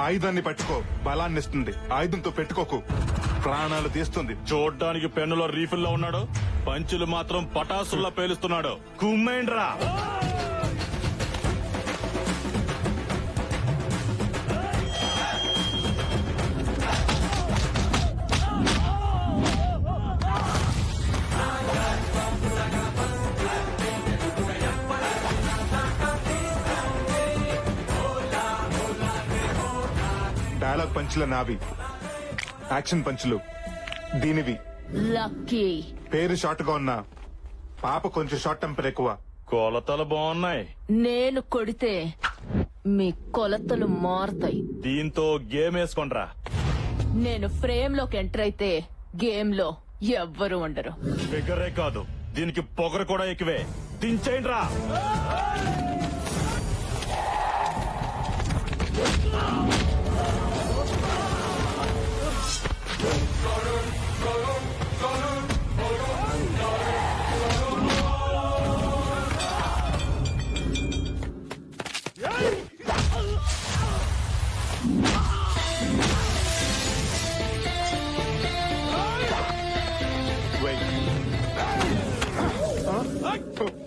ఆయుధాన్ని పట్టుకో, బలాన్ని ఇస్తుంది. ఆయుధంతో పెట్టుకోకు, ప్రాణాలు తీస్తుంది. చూడ్డానికి పెన్నులో రీఫిల్ లో ఉన్నాడు, పంచులు మాత్రం పటాసుల్లా పేలుస్తున్నాడు. కుమ్మేండ్రా. డైలాగ్ పంచుల నావి, యాక్షన్ పంచులు దీనివి. లక్కీ పేరు షార్ట్ గా ఉన్నా పాప కొంచెం షార్ట్ టెంపర్ ఎక్కువ. కొలతలు బాగున్నాయి. నేను కొడితే మీ కొలతలు మారుతాయి. దీంతో గేమ్ వేసుకోండ్రా. నేను ఫ్రేమ్ లోకి ఎంటర్ అయితే గేమ్ లో ఎవ్వరు ఉండరు. ఫిగరే కాదు, దీనికి పొగరు కూడా ఎక్కువే. దించేయండ్రా.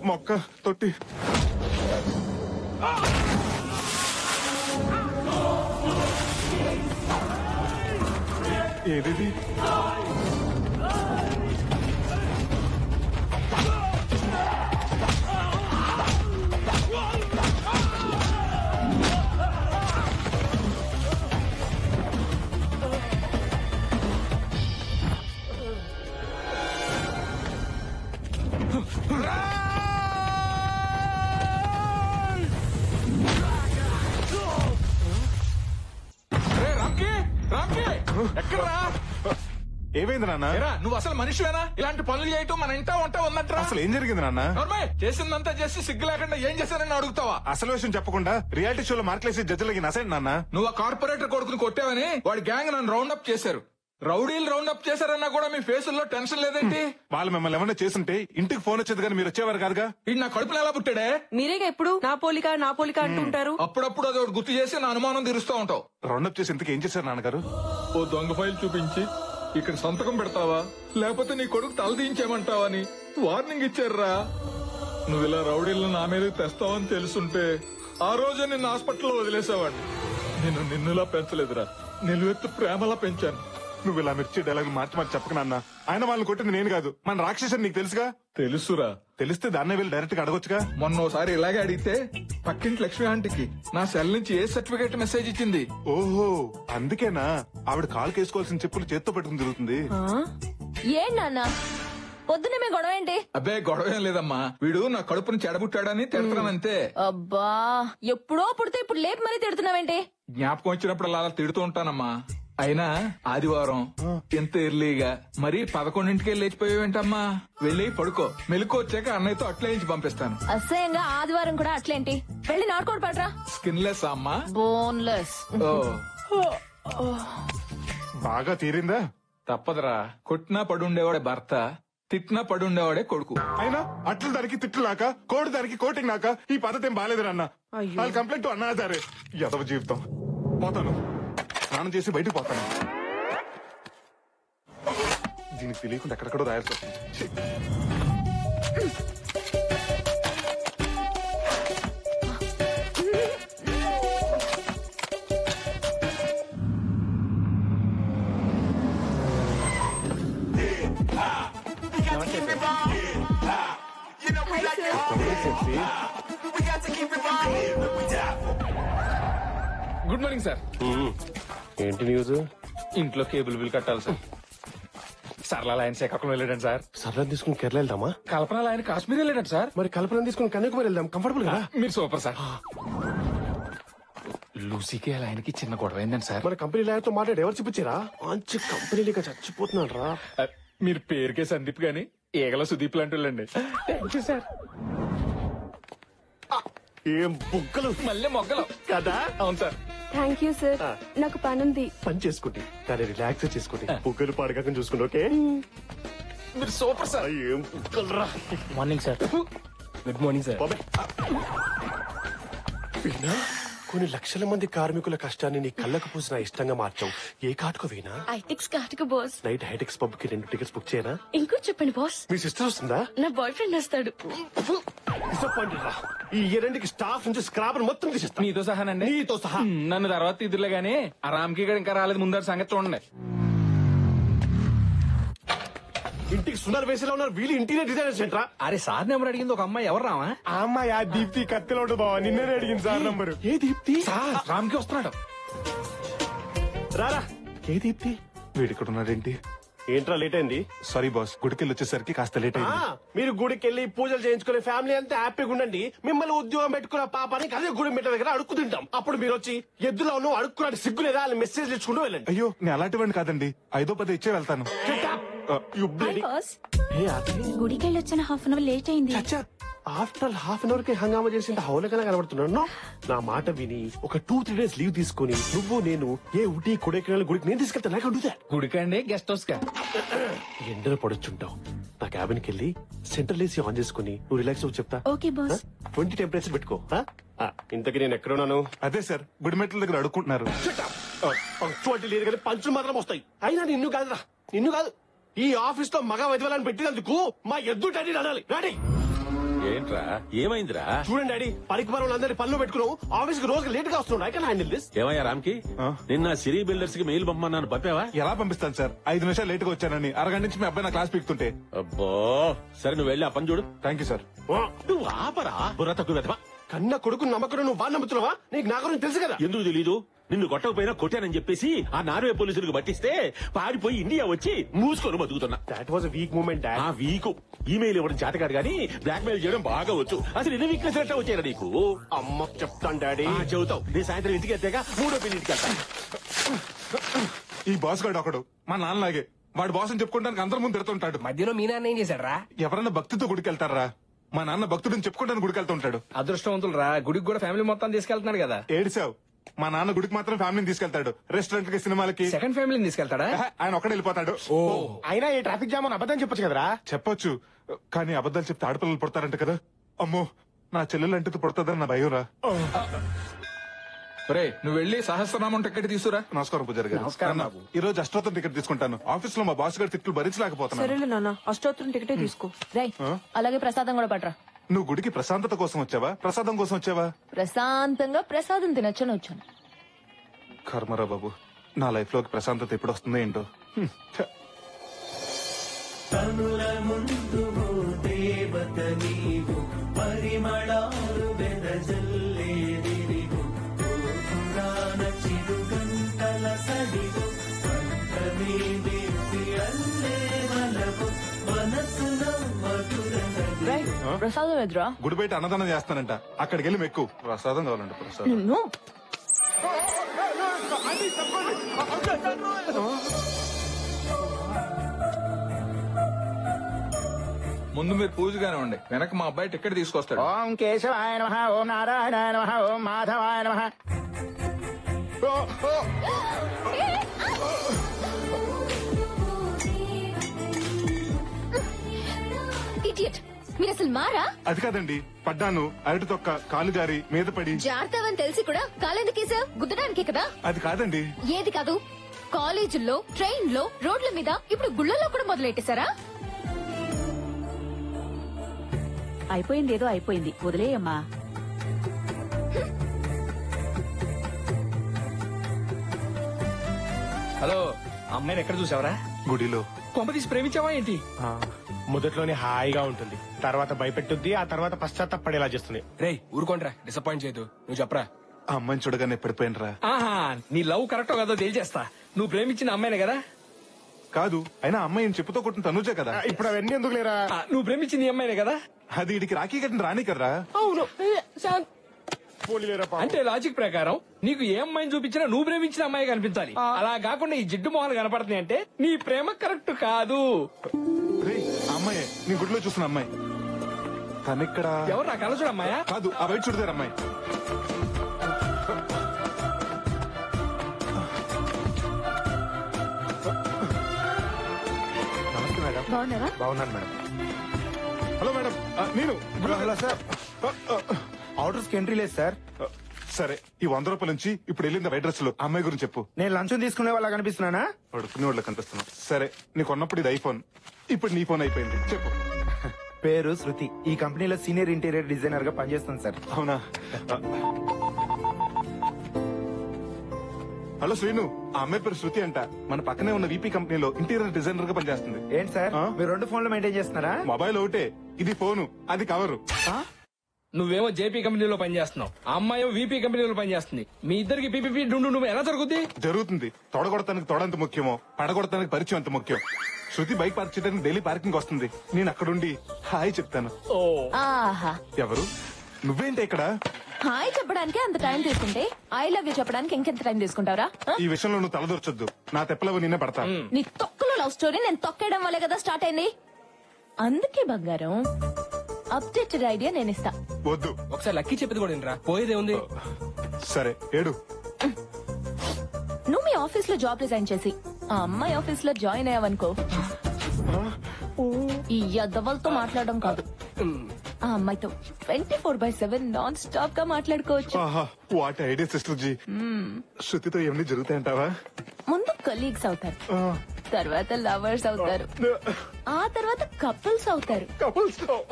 మొక్క తొట్టి ఏది ఏమైంది నాన్న? నువ్వు అసలు మనిషివేనా? ఇలాంటి పనులు చేయటం మన ఇంటా ఉంటా ఉందంటారా? అసలు ఏం జరిగింది నాన్న? చేసిందంతా చేసి సిగ్గు లేకుండా ఏం చేశారని అడుగుతావా? అసలు విషయం చెప్పకుండా రియాలిటీ షోలో మార్కులేసి జడ్జిలకి నసండి నాన్న. నువ్వు ఆ కార్పొరేటర్ కొడుకుని కొట్టావని వాడి గ్యాంగ్ నన్ను రౌండ్ అప్ చేశారు. రౌడీలు రౌండ్ అప్ చేశారన్నా కూడా మీ ఫేసుల్లో టెన్షన్ లేదేంటి? వాళ్ళు మిమ్మల్ని ఏమన్నా చేస్తుంటే ఇంటికి ఫోన్ వచ్చేది కానీ మీరు వచ్చేవారు కాదుగా. ఇది నా కడుపులో ఎలా పుట్టాడే? మీరేగా ఎప్పుడు నా పోలిక అంటుంటారు. అప్పుడప్పుడు అది ఒకటి గుర్తు చేసి నా అనుమానం తీరుస్తూ ఉంటావు. రౌండప్ చేసి ఇంతకు ఏం చేశారు నాన్నగారు? ఓ దొంగ ఫైల్ చూపించి ఇక్కడ సంతకం పెడతావా లేకపోతే నీ కొడుకు తలదించేమంటావా అని వార్నింగ్ ఇచ్చారా. నువ్వు ఇలా రౌడీలను నా మీద తెస్తావని తెలుసుంటే ఆ రోజు నిన్ను హాస్పిటల్లో వదిలేసావాడిని. నేను నిన్నులా పెంచలేదురా, నిలువెత్తు ప్రేమలా పెంచాను. నువ్వు ఇలా మిర్చి డైలాగులు మార్చి మార్చి చెప్పక నాన్న. ఆయన వాళ్ళని కొట్టింది నేను కాదు, మన రాక్షసుని నీకు తెలుసుగా. తెలుసురా. తెలిస్తే దాన్నే వెళ్ళి డైరెక్ట్ గా అడగొచ్చుగా. మొన్నోసారి ఇలాగే అడిగితే పక్కింటి లక్ష్మి ఆంటీకి నా సెల్ నుంచి ఏ సర్టిఫికేట్ మెసేజ్ ఇచ్చింది. ఓహో అందుకేనా ఆవిడ కాలు కేసుకోవాల్సిన చెప్పులు చేత్తో పెట్టుకుని తిరుగుతుంది. ఏం నాన్న పొద్దునే మీ గొడవ ఏంటి? అబ్బే గొడవ ఏం లేదమ్మా, వీడు నా కడుపుని చెడబుట్టాడని తిడుతున్నానంతే. అబ్బా ఎప్పుడో పుడితే ఇప్పుడు లేపు మరీ తిడుతున్నావేంటి? జ్ఞాపకం వచ్చినప్పుడు అలా తిడుతూ ఉంటానమ్మా. అయినా ఆదివారం ఎంత ఎర్లీగా మరి 11ంటికే లేచిపోయావేంటమ్మా? వెళ్ళి పడుకో, మెలకు వచ్చాక అన్నయ్యతో అట్లేంచి పంపిస్తాను. అసహ్యంగా ఆదివారం కూడా అట్లేంటి? వెళ్ళి నాటుకోడు పడరా. స్కిన్లెస్ అమ్మా, బోన్లెస్. బాగా తీరిందా? తప్పదురా, కొట్టినా పడుండేవాడే భర్త, తిట్టినా పడుండేవాడే కొడుకు. అయినా అట్లు దానికి తిట్లు నాక, కోడి దానికి కోటింగ్ నాక, ఈ పద్ధతి ఏం బాగాలేదు అన్న. వాళ్ళు కంప్లైంట్ అన్నారే. యదవ జీవితం. పోతాను, స్నానం చేసి బయటకు పోతాను. దీనికి తెలియకుండా ఎక్కడెక్కడో రాయాల్సి వస్తుంది. Good morning sir. ఏంటి న్యూస్? ఇంట్లో కేబుల్ బిల్ కట్టాలి సార్. సరళ ఆయన శ్రీకాకుళం వెళ్ళాడు సార్. సరళ తీసుకుని కేరళ వెళ్దామా? కల్పన ఆయన కాశ్మీర్ వెళ్ళాడు సార్. మరి కల్పన తీసుకుని కన్యాకుమారి వెళ్దాం, కంఫర్టబుల్ గా. మీరు సూపర్ సార్. లూసీకి అలా ఆయనకి చిన్న గొడవ అయిందండి సార్. మన కంపెనీ లాయర్తో మాట్లాడి ఎవరు చూపించారా? మంచి కంపెనీలుగా చచ్చిపోతున్నాడు రా. మీరు పేరుకే సందీప్ గాని ఏగల సుదీప్ లాంటి వాళ్ళండి. Thank you sir. ఏం బుగ్గలు, మళ్ళీ మొగ్గలు కదా? అవును సార్. థ్యాంక్ యూ సార్, నాకు పనుంది. పని చేసుకోండి కానీ రిలాక్స్ చేసుకోండి. బుగ్గలు పాడకాకని చూసుకోండి. ఓకే, మీరు సూపర్ సార్. ఏం బుగ్గలు రా. Morning sir. Good morning sir. Veena కొన్ని లక్షల మంది కార్మికుల కష్టాన్ని నీ కళ్ళకు పూసిన ఇష్టంగా మార్చావు. ఏ కాటుకు వీణా? ఐటెక్స్ కాటుకు బాస్. నైట్ హైటెక్స్ పబ్ కి 2 టికెట్స్ బుక్ చేయనా? ఇంకో చెప్పండి బాస్. మీ సిస్టర్ వస్తుందా? నా బాయ్ ఫ్రెండ్ వస్తాడు. డిసప్పాయింటెడ్ రా. ఈ రెండుకి స్టాఫ్ నుంచి స్క్రాప్ మొత్తం తీసేస్తా. నీతో సహానండి. నీతో సహా. నన్ను తర్వాత ఇదిలే గానీ ఆ రామ్కి గడు ఇంకా రాలేదు. ముందర సంగతి చూడండి. ఇంటికి సుందర వేసేలా ఉన్నారు వీళ్ళు. ఇంటీరియర్ డిజైనర్స్ ఏంట్రా? అరే సార్ నెంబర్ అడిగింది ఒక అమ్మాయి. ఎవరు రామా? ఆ అమ్మాయి ఆ దీప్తి కత్తిలో ఉంటుంది బావా. నిన్నే అడిగింది సార్ నంబరు. ఏ దీప్తి? రామ్కి వస్తున్నాడు. రారా. ఏ దీప్తి? వీడిక్కడ ఉన్నాడేంటి? ఏంట్రా లేట్ అయింది? సారీ బాస్, గుడికెళ్ళి వచ్చేసరికి కాస్త లేట్ ఆ, అయింది. మీరు గుడికి వెళ్ళి పూజలు చేయించుకునే ఫ్యామిలీ అంతా హ్యాపీగా ఉండండి. మిమ్మల్ని ఉద్యోగం పెట్టుకున్న పాపానికి అదే గుడి మెట్ల దగ్గర అడుక్కు తింటాం. అప్పుడు మీరు వచ్చి ఎద్దులో ఉన్న అడుక్కున్నాడు సిగ్గు లేదా అని మెసేజ్ ఇచ్చుకుంటూ వెళ్ళండి. అయ్యో నేను అలాంటివాడిని కాదండి. 5-10 ఇచ్చే వెళ్తాను. You bloody- బాస్ ఏ ఆత్రి? గుడికి వచ్చిన హాఫ్ అన్ అవర్ లేట్ అయింది. చచ్చా. ఆఫ్టర్ హాఫ్ అన్ అవర్ కి హంగామా చేసి హౌలగా కనబడుతున్నాను. నా మాట విని ఒక 2-3 డేస్ లీవ్ తీసుకుని నువ్వు నేను ఏ ఊటీ కొడైకెనాల్ గుడికి నేను తీసుకెళ్తా. నాకు అడుగుతా. గుడికండి గెస్ట్ హౌస్ కా? ఎండలో పడొచ్చుంటావు. నా క్యాబిన్ కి వెళ్ళి సెంట్రల్ ఏసీ ఆన్ చేసుకుని నువ్వు రిలాక్స్ అవ్వు చెప్తా. Okay boss. 20 టెంపరేచర్ పెట్టుకో. ఇంతకి నేను ఎక్కడున్నాను? అదే సార్, గుడిమెట్ల దగ్గర అడుక్కుంటున్నారు. పంక్చువాలిటీ లేదు కానీ పంచులు మాత్రం వస్తాయి. అయినా నిన్ను కాదురా, నిన్ను కాదు. ఈ ఆఫీస్ లో మగ వదివాలని పెట్టినందుకు మా ఎద్దు డాడీ అనాలి. డాడీ ఏంట్రా ఏమైందిరా? చూడండి డాడీ, పనికి మనం అందరి పనిలో పెట్టుకున్నావు. ఆఫీస్ కి రోజు లేట్ గా వస్తున్నాడు. I can handle this. ఏమయ్యా రామ్కి? నిన్న సిరీ బిల్డర్స్ కి మెయిల్ పంపమన్నాను, పంపావా? ఎలా పంపిస్తాను సార్? 5 నిమిషాలు లేట్ గా వచ్చానని అరగంట నుంచి మీ అబ్బాయి నా క్లాస్ పీకుతుంటే. అబ్బో సరే నువ్వు వెళ్ళి ఆ పని చూడు. Thank you sir. నువ్వు ఆపరా బుర్ర తక్కువ వెధవా. కన్న కొడుకు నమ్మకం నువ్వు వాడు నమ్ముతున్నావా? నీకు నా గురించి తెలుసు కదా. ఎందుకు తెలీదు? నిన్ను కొట్టకపోయినా కొట్టానని చెప్పేసి ఆ నార్వే పోలీసులకు పట్టిస్తే పారిపోయి ఇండియా వచ్చి మూసుకొని బతుకుతున్నా. That was weak moment dad. ఆ వీకు ఈమెయిల్ ఇవ్వడం చేతకాదు గానీ బ్లాక్ మెయిల్ చేయడం బాగా వచ్చు. అసలు ఎన్ని వీక్నెస్ ఎట్లా వచ్చారా నీకు? అమ్మ చెప్తాను డాడీ. చెబుతావు. నేను సాయంత్రం ఇంటికి వెళ్తాక 3వ ఇంటికి వెళ్తా. ఈ బాస్ గాడు ఒకడు మా నాన్నలాగే. వాడు బాస్ అని చెప్పుకోవడానికి అందరి ముందు తిడుతుంటాడు. మధ్యలో మీ నాన్న ఏం చేశాడు రా? ఎవరన్నా భక్తితో గుడికెళ్తారా? మా నాన్న భక్తుడిని చెప్పుకుంటాను గుడికెళ్తుంటాడు. అదృష్టవంతులు రా. గుడికి కూడా ఫ్యామిలీ మొత్తం తీసుకెళ్తున్నాడు కదా. ఏడిసావు. మా నాన్న గుడికి మాత్రం ఫ్యామిలీని తీసుకెళ్తాడు. రెస్టారెంట్ కి, సినిమాలకి సెకండ్ ఫ్యామిలీని తీసుకెళ్తాడా? ఆయన ఒక్కడే వెళ్ళిపోతాడు. అయినా ఈ ట్రాఫిక్ జామ్ అని అబద్ధం చెప్పొచ్చు కదరా. చెప్పొచ్చు, కానీ అబద్ధాలు చెప్తే ఆడపిల్లలు పుడతారంట కదా. అమ్మో, నా చెల్లెలు అంటే పుడతాదని నా భయం రా. రే నువ్వు వెళ్ళి సహస్రనామం టికెట్ తీసుకురా. నమస్కారం పూజారి గారు. అన్న, ఈ రోజు అష్టోత్తరం టికెట్ తీసుకుంటాను. ఆఫీస్ లో మా బాస్ గారి తిట్లు భరించలేకపోతున్నాను. సరేలే నాన్న, అష్టోత్తరం టికెటే తీసుకో. రై అలాగే ప్రసాదం కూడా పట్రా. నువ్వు గుడికి ప్రశాంతత కోసం వచ్చావా, ప్రసాదం కోసం వచ్చావా? ప్రశాంతంగా ప్రసాదం తినొచ్చని వచ్చాను. కర్మరా బాబు, నా లైఫ్ లోకి ప్రశాంతత ఎప్పుడు వస్తుందో ఏంటో. ఛ. రై ప్రసాదం ఎదురా. గుడి బయట అన్నదానం చేస్తానంట, అక్కడికి వెళ్ళి మెక్కు. ప్రసాదం కావాలంట, ప్రసాదం. నిన్ను ముందు మీరు పూజగానే ఉండి వెనక మా అబ్బాయి టికెట్ తీసుకొస్తాడు. ఓం కేశవాయ నమః, ఓం నారాయణాయ నమః, ఓం మాధవాయ నమః. ఇడియట్, మీరు అసలు మారా? అది కాదండి, పడ్డాను. అరటి తొక్క కాలు జారి మీద పడి. జాగ్రత్తవని తెలిసి కూడా కాలెందుకేసా? గుద్దడానికే కదా. అది కాదండి. ఏది కాదు? కాలేజీల్లో, ట్రైన్ లో, రోడ్ల మీద, ఇప్పుడు గుళ్ళలో కూడా మొదలెట్టేశారా? అయిపోయింది, ఏదో అయిపోయింది, వదిలేయమ్మా. హలో, అమ్మాయిని ఎక్కడ చూసావరా? గుడిలో. కొంప తీసి ప్రేమించావా ఏంటి? మొదట్లోనే హాయిగా ఉంటుంది, తర్వాత భయపెట్టుద్ది, ఆ తర్వాత పశ్చాత్తపడేలా చేస్తుంది. రేయ్ ఊరుకోండ్రా, డిసప్పాయింట్ చేయదు. నువ్వు చెప్పరా. ఆ అమ్మాయిని చూడగానే పడిపోయినరా. ఆహా, నీ లవ్ కరెక్టో కాదో తేల్చేస్తా. నువ్వు ప్రేమించిన అమ్మాయినే కదా? కాదు, అయినా అమ్మాయిని చెప్పుతో కొట్టిన తనుజే కదా. ఇప్పుడు అవన్నీ ఎందుకు లేరా? నువ్వు ప్రేమించింది ఈ అమ్మాయినే కదా? అది ఇడికి రాఖీ కట్టిన రాని కదరా. అవును. అంటే లాజిక్ ప్రకారం నీకు ఏ అమ్మాయిని చూపించినా నువ్వు ప్రేమించిన అమ్మాయి కనిపించాలి. అలా కాకుండా ఈ జిడ్డు మొహాలు కనపడుతున్నాయి అంటే నీ ప్రేమ కరెక్ట్ కాదు. రేయ్, ఆ అమ్మాయి నీ గుడిలో చూసిన అమ్మాయి. తనిక్కడ ఎవరు నా కళ్ళ చూడు అమ్మాయా? కాదు, ఆ బయట చూడదారు అమ్మాయి. నమస్తే మేడం. బాగున్నారా? బాగున్నాను మేడం. హలో మేడం, నేను. హలో సార్, ఆర్డర్స్ కి ఎంట్రీ లేదు సార్. సరే, ఈ 100 రూపాయల నుంచి ఇప్పుడు వెళ్ళింది వైట్ డ్రెస్ లో అమ్మాయి గురించి చెప్పు. నేను లంచం తీసుకునే వాళ్ళ కనిపిస్తున్నానా? పడుకునే వాళ్ళకి కనిపిస్తున్నావు. సరే, నీకు ఉన్నప్పుడు ఇది ఐఫోన్, ఇప్పుడు నీ ఫోన్ అయిపోయింది. చెప్పు. పేరు శృతి. ఈ కంపెనీలో సీనియర్ ఇంటీరియర్ డిజైనర్ గా పనిచేస్తాను సార్. అవునా? హలో శ్రీను, ఆ అమ్మాయి పేరు శృతి అంట. మన పక్కనే ఉన్న వీపీ కంపెనీలో ఇంటీరియర్ డిజైనర్ గా పనిచేస్తుంది. ఏంటి సార్ మీరు 2 ఫోన్లు మెయింటైన్ చేస్తున్నారా? మొబైల్ ఒకటే, ఇది ఫోను, అది కవరు. నువ్వేమో జేపీ కంపెనీలో పనిచేస్తున్నావు, ఆ అమ్మాయి వీపీ కంపెనీలో పనిచేస్తుంది. మీ ఇద్దరికి పీపీపీ డుండు నువ్వు ఎలా జరుగుద్ది? జరుగుతుంది. తొడగొడతానికి తొడంత ముఖ్యమో, పడగొడతానికి పరిచయం అంత ముఖ్యం. శృతి బైక్ పార్క్ చేయడానికి డైలీ పార్కింగ్ వస్తుంది. నేను అక్కడుండి హాయ్ చెప్తాను. ఆహా, ఎవరు? నువ్వేంటి ఇక్కడ? హాయ్ చెప్పడానికి అంత టైం తీసుకుంటే ఐ లవ్ యూ చెప్పడానికి ఇంకెంత టైం తీసుకుంటావరా? ఈ విషయంలో నువ్వు తలదొరచొద్దు. నా తెప్పలవి నిన్నే పడతా. నీ తొక్కలో లవ్ స్టోరీ నేను తొక్కేయడం వల్లే కదా స్టార్ట్ అయింది. అందుకే బంగారం, అప్డేటెడ్ ఐడియా నేను ఇస్తా. వద్దు. ఒకసారి లక్కీ చెప్పేది కూడా వినరా, పోయేదే ఉంది. సరే ఏడు. నువ్వు మీ ఆఫీస్ లో జాబ్ రిజైన్ చేసి ఆ అమ్మాయి ఆఫీస్ లో జాయిన్ అయ్యావనుకో, ఈ యద్దవలతో మాట్లాడడం కాదు, ఆ అమ్మాయితో 24/7 నాన్ స్టాప్ గా మాట్లాడుకోవచ్చు. What idea sister ji. శృతితో ఏమన్నీ జరుగుతాయంటావా? ముందు కలీగ్స్ అవుతారు, తర్వాత లవర్స్ అవుతారు, ఆ తర్వాత కపుల్స్ అవుతారు,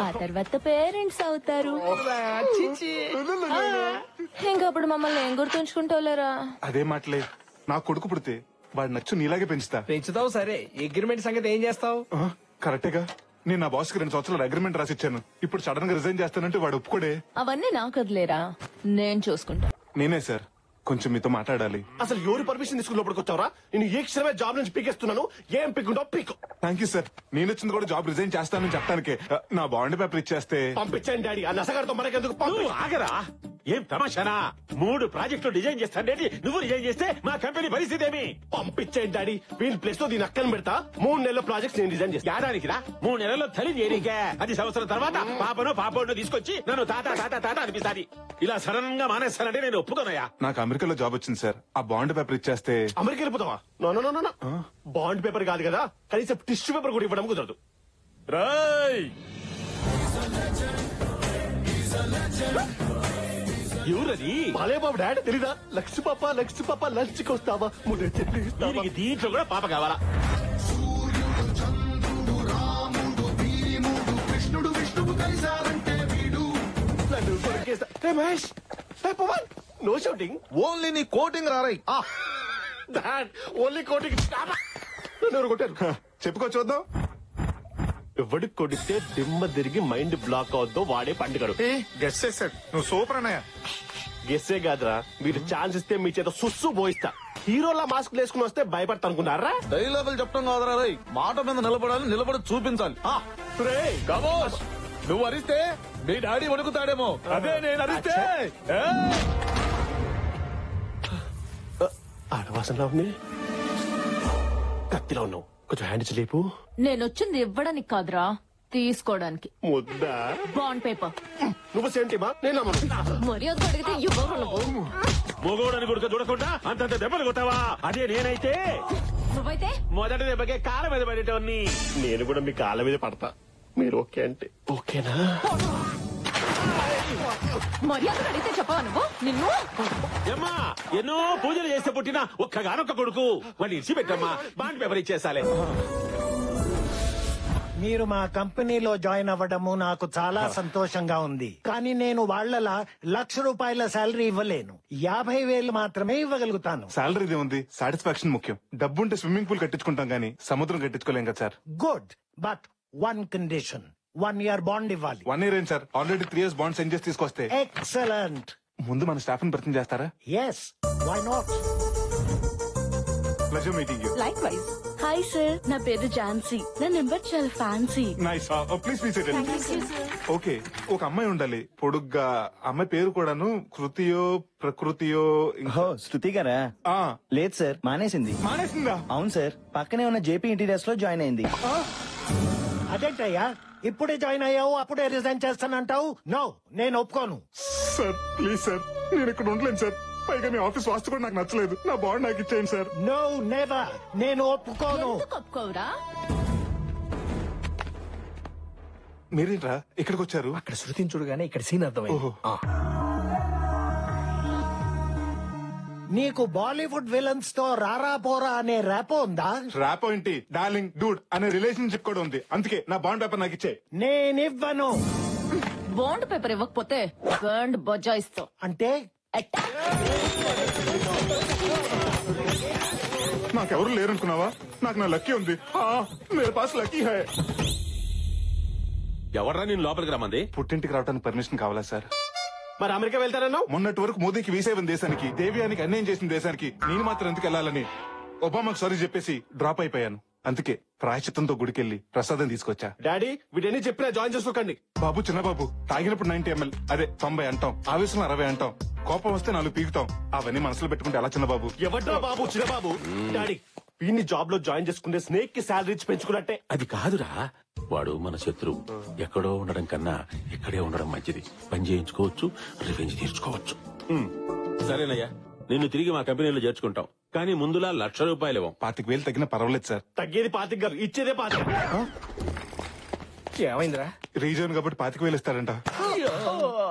ఆ తర్వాత పేరెంట్స్ అవుతారు. ఇంకప్పుడు మమ్మల్ని ఏం గుర్తుంచుకుంటావులేరా? అదే మాటలే. నా కొడుకు పుడితే వాడు నచ్చు నీలాగే పెంచుతా. పెంచుతావు సరే, అగ్రిమెంట్ సంగతి ఏం చేస్తావు? కరెక్టేగా. నేను నా బాస్ కి 2 సంవత్సరాలు అగ్రిమెంట్ రాసిచ్చాను. ఇప్పుడు సడన్ గా రిజైన్ చేస్తానంటే వాడు ఒప్పుకోడే. అవన్నీ నాకు వదిలేరా, నేను చూసుకుంటా. నేనే సార్, కొంచెం మీతో మాట్లాడాలి. అసలు ఎవరి పర్మిషన్ తీసుకుని లోపలికి వచ్చావరా? నేను ఏ క్షణమే జాబ్ నుంచి పీకేస్తున్నాను. ఏం పీకుంటావు పీకు. Thank you sir. నేను వచ్చింది కూడా జాబ్ రిజైన్ చేస్తానని చెప్పడానికే. నా బాండ్ పేపర్ ఇచ్చేస్తే పంపించండి డాడీ. ఆ నసగారితో మనకెందుకు? నువ్వు ఆగరా? ఏం తమాషానా? 3 ప్రాజెక్టులు డిజైన్ చేస్తానండి, నువ్వు డిజైన్ చేస్తే మా కంపెనీ పరిస్థితి ఏమి? పంపించండి డాడీ. వీళ్ళ ప్లేస్ లో దీని అక్కని పెడతా. 3 నెలల ప్రాజెక్ట్స్ నేను డిజైన్ చేస్తా. ఏడాదికి రా, 3 నెలల్లో తల్లి చేయడానికే. అది సంవత్సరం తర్వాత పాపను తీసుకొచ్చి నన్ను తాత తాత తాత అనిపిస్తాది. ఇలా సడన్ గా మానేస్తానంటే నేను ఒప్పుకోనయా. నాకు అమెరికాలో జాబ్ వచ్చింది సార్. ఆ బాండ్ పేపర్ ఇచ్చేస్తే అమెరికా వెళ్ళిపోతావా? No no no no. Bond paper కాదు కదా, కనీసం టిష్యూ పేపర్ కూడా ఇవ్వడం కుదరదు. రాయ్ ఎవరది? బాలే బాబు డాడీ తెలీదా? లక్ష్మి పాప లంచ్కి వస్తావా? దీనికి దీంట్లో కూడా పాప కావాలా? కృష్ణుడు విష్ణువు కలిసారంటే వీడు నన్ను కొరికేస్తా. Hey Mahesh, hey Pavan, no shouting. Only నీ కోటింగ్ రారై. Dad only coating. నన్ను ఎవరు కొట్టారు? చెప్పుకో చూద్దాం. ఎవడికి కొడితే దిమ్మ తిరిగి మైండ్ బ్లాక్ అవుద్దో వాడే పండుగడు. గెస్ చేశాడు. నువ్వు సూపర్ అన్నయ్య. గెస్సే కాదురా, మీరు ఛాన్స్ ఇస్తే మీ చేత సుస్సు పోయిస్తా. హీరోలా మాస్క్ వేసుకుని వస్తే భయపడతా అనుకున్నారా? డైలాగులు చెప్పడం కాదురా రై, మాట మీద నిలబడాలి, నిలబడి చూపించాలి. నువ్వు అరిస్తే మీ డాడీ వణుకుతాడేమో, అదే నేను అరిస్తే. ఆడవాసనలా ఉంది. కత్తిలో ఉన్నావు, కొంచెం హ్యాండ్ లేపు. నేను వచ్చింది ఇవ్వడానికి కాదురా, తీసుకోవడానికి. ముద్దా బాండ్ పేపర్. నువ్వు సేంటిమా? నేను మర్యాద అడిగితే ఇవ్వరు. మొగోడని గుడక చూడకుండా అంతంత దెబ్బలు కొట్టావా? అదే నేనైతే నువ్వైతే మొదటి దెబ్బకే కాళ్ళ మీద పడేటోన్ని. నేను కూడా మీ కాళ్ళ మీద పడతా. మీరు ఓకే అంటే ఓకేనా? మర్యాద అడిగితే చెప్పవా నువ్వు? నిన్ను ఏమ్మా, ఎన్నో పూజలు చేస్తే పుట్టిన ఒక్కగానొక్క కొడుకు, వాడిని ఇచ్చిపెట్టమ్మా. Bond paper ఇచ్చేసాలే. మీరు మా కంపెనీలో జాయిన్ అవ్వడము నాకు చాలా సంతోషంగా ఉంది. కానీ నేను వాళ్ళలా ₹1,00,000 శాలరీ ఇవ్వలేను. 50,000 మాత్రమే ఇవ్వగలుగుతాను. సాలరీదే ఉంది, సాటిస్ఫాక్షన్ ముఖ్యం. డబ్బుంటే స్విమ్మింగ్ పూల్ కట్టించుకుంటాం గానీ సముద్రం కట్టించుకోలేం కదా sir. Good, but 1 condition. 1 year bond ఇవ్వాలి. 1 year ఏం sir, already 3 years bond send చేసి తీసుకొస్తే. ఎక్సలెంట్. ముందు మన స్టాఫ్ ని పరిచయం చేస్తారా? Yes, why not. Pleasure meeting you. Likewise. Hi sir, నా పేరు ఝాన్సీ. నా నెంబర్ చాలా ఫ్యాన్సీ. నైస్. ప్లీజ్ ఓకే, ఒక అమ్మాయి ఉండాలి పొడుగ్గా. అమ్మాయి పేరు కూడాను కృతియో ప్రకృతియో. శృతి గారా? లేదు సార్, మానేసింది. మానేసిందా? అవును సార్, పక్కనే ఉన్న జేపీ ఇంటీరియర్స్ లో జాయిన్ అయింది. అదేంటయ్యా, ఇప్పుడే జాయిన్ అయ్యావు అప్పుడే రిజైన్ చేస్తానంటావు? నో, నేను ఒప్పుకోను. సార్ ప్లీజ్ సార్, నేను ఇక్కడ ఉండలేను సార్. పైగా మీ ఆఫీస్ వాస్తు కూడా నాకు నచ్చలేదు. నా బాండ్ నాకు ఇచ్చేయండి సార్. No, never. నేను ఒప్పుకోను. ఒప్పుకోవురా? మీరేంట్రా ఇక్కడికి వచ్చారు? అక్కడ శృతిని చూడగానే ఇక్కడ సీన్ అర్థమైంది. నీకు బాలీవుడ్ విలన్స్ తో రారా పోరా అనే ర్యాపో ఉందా? ర్యాప్ ఏంటి, డార్లింగ్, డూడ్ అనే రిలేషన్షిప్ కూడా ఉంది. అందుకే నా బాండ్ పేపర్ నాకు ఇచ్చే. నేనివ్వను. బాండ్ పేపర్ ఇవ్వకపోతే బాండ్ బజాయిస్తావు. అంటే నాకెవరు లేరనుకున్నావా? నాకు నా లక్కీ ఉంది. మేరే పాస్ లక్కీ హై. ఎవర్రా నేను లోపలికి రమ్మంది? పుట్టింటికి రావడానికి పర్మిషన్ కావాలా సార్? మరి అమెరికా వెళ్తారన్నావు? మొన్నటి వరకు మోదీకి వీసా ఇవ్వని దేశానికి, దేవ్యానికి అన్యాయం చేసిన దేశానికి నేను మాత్రం ఎందుకు వెళ్ళాలని ఒబామాకు సారీ చెప్పేసి డ్రాప్ అయిపోయాను. అందుకే ప్రాయశ్చిత్తంతో గుడికెళ్ళి ప్రసాదం తీసుకొచ్చా. డాడీ వీటన్ని చెప్పినా జాయిన్ చేసుకోకండి. బాబు, చిన్న బాబు, తాగినప్పుడు 90 ml, అదే 90 అంటాం, ఆవేశంలో 60 అంటాం, కోపం వస్తే 4 పీకుతాం. అవన్నీ మనసులో పెట్టుకుంటే ఎలా చిన్న బాబు? ఎవడ్రా బాబు చిన్న బాబు? డాడీ వీడిని జాబ్ లో జాయిన్ చేసుకుంటే స్నేక్ కి శాలరీ ఇచ్చి పెంచుకున్నట్టే. అది కాదురా, వాడు మన శత్రువు. ఎక్కడో ఉండడం కన్నా ఇక్కడే ఉండడం మంచిది. పని చేయించుకోవచ్చు, రివెంజ్ తీర్చుకోవచ్చు. సరేనయ్యా, నిన్ను తిరిగి మా కంపెనీలో చేర్చుకుంటాం. కానీ ముందులా ₹1,00,000 ఇవ్వం. 25,000 తగ్గినా పర్వాలేదు సార్. తగ్గేది 25 గారు, ఇచ్చేదే 25. ఏమైందిరా? రీజన్ కాబట్టి 25,000 ఇస్తారంట.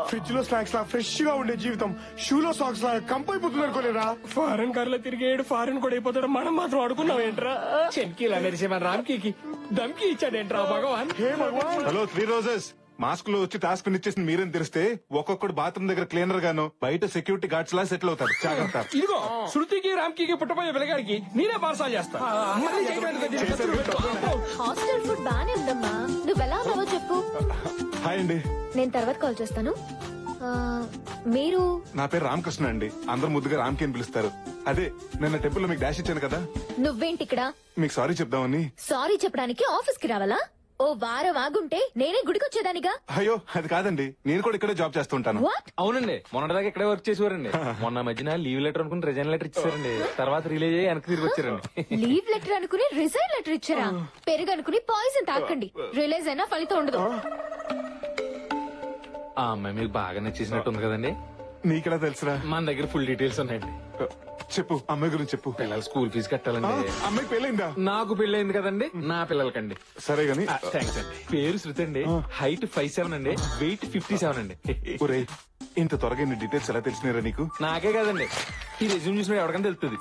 ఫ్రిడ్జ్ లో స్నాక్స్ లా ఫ్రెష్ గా ఉండే జీవితం షూలో సాక్స్ లా కంపైపోతుంది అనుకోలేరా? ఫారెన్ కార్ లో తిరిగేడు ఫారెన్ కూడా అయిపోతాడు, మనం మాత్రం అడుగున్నాం ఏంట్రా? చెన్కీలా మెరిసే మన రామ్కి దమ్కి ఇచ్చాడేంట్రా భగవాన్? హే భగవాన్. హలో 3 రోజెస్, మాస్క్ లో వచ్చి టాస్క్ ఇచ్చేసి మీరేం తెలిస్తే ఒక్కొక్కడు బాత్రూమ్ దగ్గర క్లీనర్ గాను, బయట సెక్యూరిటీ గార్డ్స్ లా సెటిల్ అవుతారు. జాగ్రత్త. ఇదిగో శృతికి రామ్కి పుట్టపోయే పిల్లగాడికి నేనే పార్సల్ చేస్తా. మళ్ళీ చేయడానికి దీనికి ఖర్చులు పెట్టు. హాస్టల్ ఫుడ్ బానే ఉందమ్మా. నువ్వు ఎలా ఉన్నావో చెప్పు. హాయ్ అండి, నేను తర్వాత కాల్ చేస్తాను. ఆ, మీరు? నా పేరు రామకృష్ణ అండి. అందరు ముద్దుగా రామ్కి అని పిలుస్తారు. అదే నిన్న టెంపుల్ లో మీకు డాష్ ఇచ్చాను కదా, నువ్వేంటి ఇక్కడ? మీకు సారీ చెప్దామని. సారీ చెప్పడానికి ఆఫీస్ కి రావాలా? ఓ వారం ఆగుంటే నేనే గుడికొచ్చేదానిగా. అయ్యో అది కాదండి, నేను కూడా ఇక్కడే జాబ్ చేస్తుంటాను. వాట్? అవునండి, మొన్నటిదాకా ఇక్కడే వర్క్ చేసేవారండి. మొన్న మధ్యన లీవ్ లెటర్ అనుకుని రిజైన్ లెటర్ ఇచ్చారండి. తర్వాత రిలీజ్ అయ్యి వెనక్కి తిరిగి వచ్చారండి. లీవ్ లెటర్ అనుకుని రిజైన్ లెటర్ ఇచ్చారా? పెరుగు అనుకుని పాయిజన్ తాకండి. రిలీజ్ అయినా ఫలితం ఉండదు. ఆ అమ్మాయి మీకు బాగా నచ్చేసినట్టుంది కదండి. నీకెలా తెలుసురా? మన దగ్గర ఫుల్ డీటెయిల్స్ ఉన్నాయండి. చెప్పు, అమ్మాయి గురించి చెప్పు. పిల్లల స్కూల్ ఫీజు కట్టాలండి. అమ్మాయి పెళ్ళైందా? నాకు పెళ్ళైంది కదండి, నా పిల్లలకండి. సరే గాని థ్యాంక్స్ అండి. పేరు శృతి అండి, హైట్ 5'7" అండి, వెయిట్ 57 అండి. ఒరేయ్, ఇంత త్వరగా నీ డీటెయిల్స్ ఎలా తెలిసినారా నీకు? నాకే కదండి, ఈ రెజ్యూమ్ చూసిన ఎవరికైనా తెలుస్తుంది.